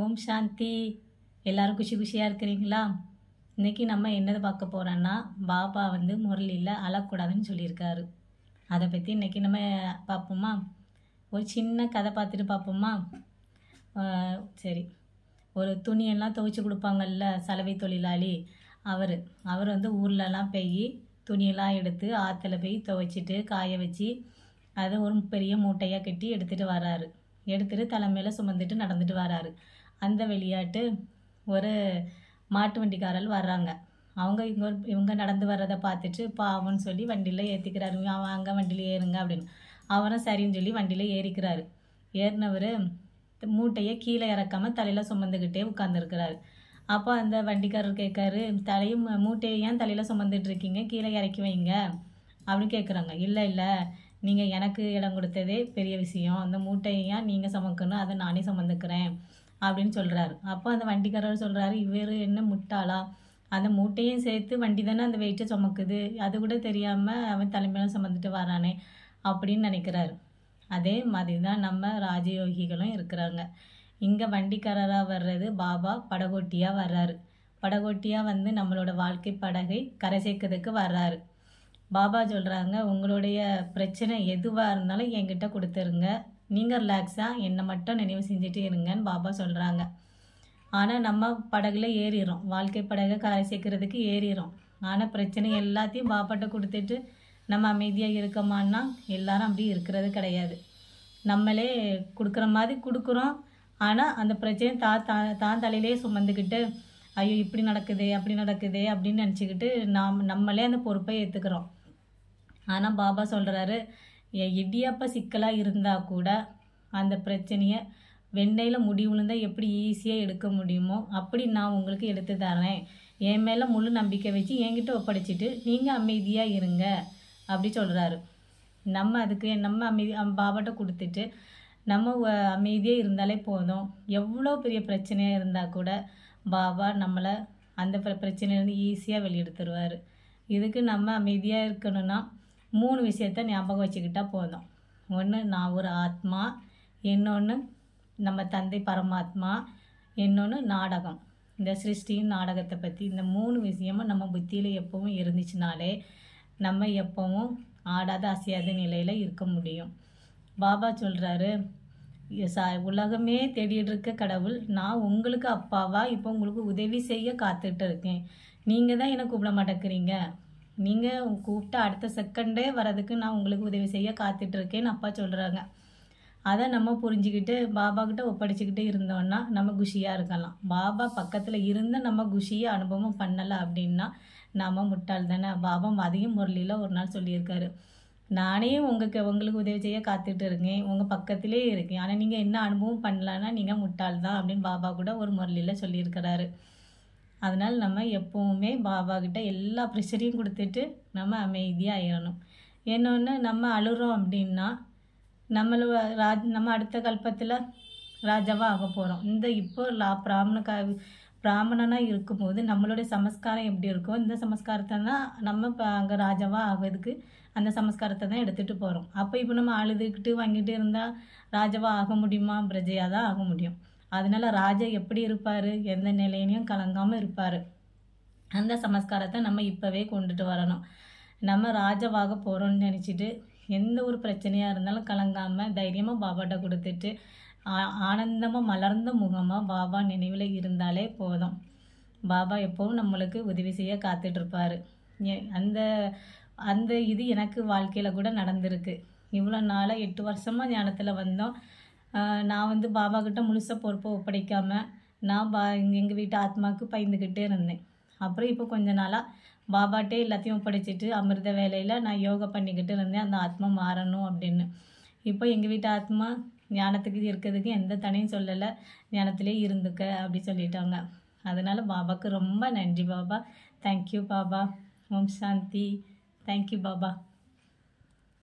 ஓம் சாந்தி. எல்லாரும் குஷி குஷியாக இருக்கிறீங்களா? இன்றைக்கி நம்ம என்னது பார்க்க போகிறோன்னா, பாபா வந்து முரளியில் அழக்கூடாதுன்னு சொல்லியிருக்காரு. அதை பற்றி இன்றைக்கி நம்ம பார்ப்போமா? ஒரு சின்ன கதை பார்த்துட்டு பார்ப்போமா? சரி. ஒரு துணியெல்லாம் துவைச்சி கொடுப்பாங்கல்ல சலவை தொழிலாளி, அவர் வந்து ஊர்லலாம் போய் துணியெல்லாம் எடுத்து ஆற்றுல போய் துவைச்சிட்டு காய வச்சு அதை ஒரு பெரிய மூட்டையாக கட்டி எடுத்துகிட்டு வராரு. எடுத்துகிட்டு தலைமையில் சுமந்துட்டு நடந்துட்டு வராரு. அந்த விளையாட்டு ஒரு மாட்டு வண்டிக்காரர் வர்றாங்க. அவங்க இவங்க நடந்து வர்றதை பார்த்துட்டு பாவம்னு சொல்லி வண்டியில் ஏற்றிக்கிறாரு. வாங்க வண்டியில் ஏறுங்க அப்படின்னு. அவரும் சரின்னு சொல்லி வண்டியில் ஏறிக்கிறாரு. ஏறினவர் மூட்டையை கீழே இறக்காமல் தலையில் சுமந்துக்கிட்டே உட்காந்துருக்கிறாரு. அப்போ அந்த வண்டிக்காரர் கேட்காரு, மூட்டையை ஏன் தலையில் சுமந்துட்டு இருக்கீங்க, கீழே இறக்கி வைங்க அப்படின்னு கேட்குறாங்க. இல்லை நீங்கள் எனக்கு இடம் கொடுத்ததே பெரிய விஷயம், அந்த மூட்டையை ஏன் நீங்கள் சுமக்கணும், அதை நானே சுமந்துக்கிறேன் அப்படின்னு சொல்கிறாரு. அப்போ அந்த வண்டிக்காரர் சொல்கிறாரு, இவர் என்ன முட்டாளா, அந்த மூட்டையும் சேர்த்து வண்டி தானே அந்த வெயிட்டை சுமக்குது, அது கூட தெரியாமல் அவன் தலைமையில சுமந்துட்டு வரானே அப்படின்னு நினைக்கிறாரு. அதே மாதிரி தான் நம்ம ராஜயோகிகளும் இருக்கிறாங்க. இங்கே வண்டிக்காரராக வர்றது பாபா படகோட்டியாக வர்றாரு. படகோட்டியாக வந்து நம்மளோட வாழ்க்கை படகை கரை சேர்க்கறதுக்கு வர்றாரு. பாபா சொல்கிறாங்க, உங்களுடைய பிரச்சனை எதுவாக இருந்தாலும் என்கிட்ட கொடுத்துருங்க, நீங்கள் ரிலாக்ஸாக என்னை மட்டும் நினைவு செஞ்சுட்டு இருங்கன்னு பாபா சொல்கிறாங்க. ஆனால் நம்ம படகுல ஏறிடும், வாழ்க்கை படகை கரை சேர்க்கறதுக்கு ஏறிடும். ஆனால் பிரச்சனை எல்லாத்தையும் பாப்பாட்ட கொடுத்துட்டு நம்ம அமைதியாக இருக்கோமான்னா எல்லாரும் அப்படி இருக்கிறது கிடையாது. நம்மளே கொடுக்குற மாதிரி கொடுக்குறோம். ஆனால் அந்த பிரச்சனையை தான் தலையிலே சுமந்துக்கிட்டு ஐயோ இப்படி நடக்குதே அப்படி நடக்குதே அப்படின்னு நினச்சிக்கிட்டு நம்மளே அந்த பொறுப்பை ஏற்றுக்கிறோம். ஆனால் பாபா சொல்கிறாரு, இடியாப்ப சிக்கலாக இருந்தால் கூட அந்த பிரச்சனையை வெண்ணெயில் முடி விழுந்தால் எப்படி ஈஸியாக எடுக்க முடியுமோ அப்படி நான் உங்களுக்கு எடுத்து தரேன். என் மேலே முழு நம்பிக்கை வச்சு என்கிட்ட ஒப்படைச்சிட்டு நீங்கள் அமைதியாக இருங்க அப்படி சொல்கிறாரு. நம்ம அதுக்கு பாபாட்ட கொடுத்துட்டு நம்ம அமைதியாக இருந்தாலே போதும். எவ்வளோ பெரிய பிரச்சனையாக இருந்தால் கூட பாபா நம்மளை அந்த பிரச்சனையிலேருந்து ஈஸியாக வெளியெடுத்துருவார். இதுக்கு நம்ம அமைதியாக இருக்கணும்னா 3 விஷயத்த ஞாபகம் வச்சுக்கிட்டா போதும். ஒன்று, நான் ஒரு ஆத்மா, இன்னொன்று நம்ம தந்தை பரமாத்மா, இன்னொன்று நாடகம், இந்த சிருஷ்டியின் நாடகத்தை பற்றி. இந்த 3 விஷயமும் நம்ம புத்தியில் எப்பவும் இருந்துச்சுனாலே நம்ம எப்பவும் ஆடாத அசையாத நிலையில் இருக்க முடியும். பாபா சொல்கிறாரு, உலகமே தேடிட்டு இருக்க கடவுள் நான் உங்களுக்கு அப்பாவா இப்போ உங்களுக்கு உதவி செய்ய காத்துட்டு இருக்கேன். நீங்கள் தான் என்னை கூப்பிட மாட்டேங்கிறீங்க. நீங்கள் கூப்பிட்ட அடுத்த செகண்டே வரதுக்கு நான் உங்களுக்கு உதவி செய்ய காத்துட்ருக்கேன்னு அப்பா சொல்கிறாங்க. அதை நம்ம புரிஞ்சுக்கிட்டு பாபாக்கிட்ட ஒப்படைச்சிக்கிட்டு இருந்தோன்னா நம்ம குஷியாக இருக்கலாம். பாபா பக்கத்தில் இருந்து நம்ம குஷியை அனுபவம் பண்ணலை அப்படின்னா நம்ம முட்டாள் தானே. பாபா அதையும் முரளியில் ஒரு நாள் சொல்லியிருக்காரு, நானே உங்களுக்கு உதவி செய்ய காத்துட்டு இருக்கேன், உங்கள் பக்கத்திலே இருக்கேன், ஆனால் நீங்கள் என்ன அனுபவம் பண்ணலன்னா நீங்கள் முட்டாள் தான் அப்படின்னு பாபா கூட ஒரு முரளியில் சொல்லியிருக்கிறாரு. அதனால் நம்ம எப்போவுமே பாபாக்கிட்ட எல்லா ப்ரெஷரையும் கொடுத்துட்டு நம்ம அமைதியாக ஆயிடணும். இன்னொன்று, நம்ம அழுகிறோம் அப்படின்னா நம்ம அடுத்த கல்பத்தில் ராஜாவாக ஆக போகிறோம். இப்போ பிராமணனாக இருக்கும்போது நம்மளுடைய சமஸ்காரம் எப்படி இருக்கோ இந்த சமஸ்காரத்தை தான் நம்ம இப்போ அங்கே ராஜாவாக ஆகிறதுக்கு அந்த சமஸ்காரத்தை தான் எடுத்துகிட்டு போகிறோம். அப்போ இப்போ நம்ம அழுதுகிட்டு வாங்கிட்டு இருந்தால் ராஜாவாக ஆக முடியுமா? பிரஜையாக தான் ஆக முடியும். அதனால ராஜா எப்படி இருப்பார், எந்த நிலையிலையும் கலங்காமல் இருப்பார். அந்த சமஸ்காரத்தை நம்ம இப்போவே கொண்டுட்டு வரணும். நம்ம ராஜாவாக போகிறோம்னு நினச்சிட்டு எந்த ஒரு பிரச்சனையாக இருந்தாலும் கலங்காமல் தைரியமாக பாபாட்ட கொடுத்துட்டு ஆனந்தமாக மலர்ந்த முகமாக பாபா நினைவில் இருந்தாலே போதும். பாபா எப்போவும் நம்மளுக்கு உதவி செய்ய காத்துட்ருப்பார். அந்த இது எனக்கு வாழ்க்கையில் கூட நடந்திருக்கு. இவ்வளோ நாளாக 8 வருஷமாக ஞானத்தில் வந்தோம். நான் வந்து பாபாக்கிட்ட முழுசாக பொறுப்பை ஒப்படைக்காமல் நான் எங்கள் வீட்டு ஆத்மாவுக்கு பயந்துக்கிட்டே இருந்தேன். அப்புறம் இப்போ கொஞ்ச நாளாக பாபாட்டே எல்லாத்தையும் ஒப்படைச்சிட்டு அமிர்த வேலையில் நான் யோகா பண்ணிக்கிட்டு இருந்தேன், அந்த ஆத்மா மாறணும் அப்படின்னு. இப்போ எங்கள் வீட்டு ஆத்மா ஞானத்துக்கு இருக்கிறதுக்கு எந்த தனியும் சொல்லலை, ஞானத்திலே இருந்துக்க அப்படி சொல்லிட்டாங்க. அதனால் பாபாவுக்கு ரொம்ப நன்றி பாபா. தேங்க்யூ பாபா. ஓம் சாந்தி. தேங்க்யூ பாபா.